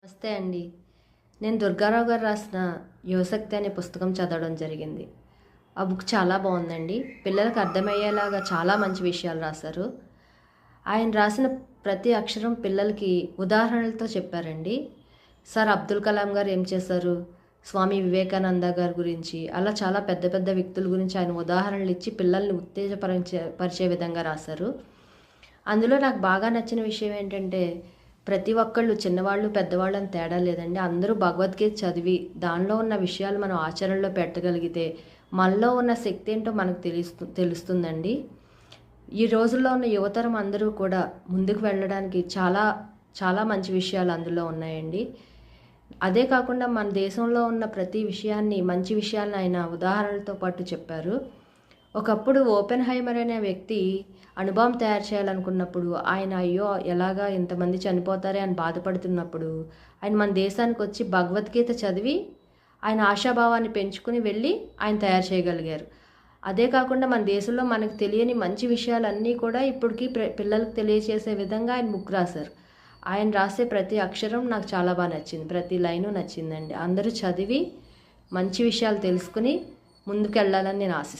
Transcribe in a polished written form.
నమస్తే అండి. నేను దుర్గారావు గారు రాసిన యువశక్తి అనే పుస్తకం చదవడం జరిగింది. ఆ బుక్ చాలా బాగుందండి. పిల్లలకు అర్థమయ్యేలాగా చాలా మంచి విషయాలు రాశారు. ఆయన రాసిన ప్రతి అక్షరం పిల్లలకి ఉదాహరణలతో చెప్పారండి. సార్ అబ్దుల్ కలాం గారు ఏం చేశారు, స్వామి వివేకానంద గారి గురించి, అలా చాలా పెద్ద పెద్ద వ్యక్తుల గురించి ఆయన ఉదాహరణలు ఇచ్చి పిల్లల్ని పరిచే విధంగా రాశారు. అందులో నాకు బాగా నచ్చిన విషయం ఏంటంటే, ప్రతి ఒక్కళ్ళు చిన్నవాళ్ళు పెద్దవాళ్ళు అని తేడా లేదండి. అందరూ భగవద్గీత చదివి దానిలో ఉన్న విషయాలు మనం ఆచరణలో పెట్టగలిగితే మనలో ఉన్న శక్తి ఏంటో మనకు తెలుస్తుందండి. ఈ రోజుల్లో ఉన్న యువతరం అందరూ కూడా ముందుకు వెళ్ళడానికి చాలా చాలా మంచి విషయాలు అందులో ఉన్నాయండి. అదే కాకుండా మన దేశంలో ఉన్న ప్రతి విషయాన్ని, మంచి విషయాలను ఆయన ఉదాహరణలతో పాటు చెప్పారు. ఒకప్పుడు ఓపెన్హైమర్ అనే వ్యక్తి అణుబాంబు తయారు చేయాలనుకున్నప్పుడు ఆయన అయ్యో ఎలాగా ఇంతమంది చనిపోతారే అని బాధపడుతున్నప్పుడు ఆయన మన దేశానికి వచ్చి భగవద్గీత చదివి ఆయన ఆశాభావాన్ని పెంచుకుని వెళ్ళి ఆయన తయారు చేయగలిగారు. అదే కాకుండా మన దేశంలో మనకు తెలియని మంచి విషయాలన్నీ కూడా ఇప్పటికీ పిల్లలకు తెలియచేసే విధంగా ఆయన బుక్ రాశారు. ఆయన రాసే ప్రతి అక్షరం నాకు చాలా బాగా నచ్చింది. ప్రతి లైను నచ్చిందండి. అందరూ చదివి మంచి విషయాలు తెలుసుకుని ముందుకు వెళ్ళాలని నేను ఆశిస్తున్నాను.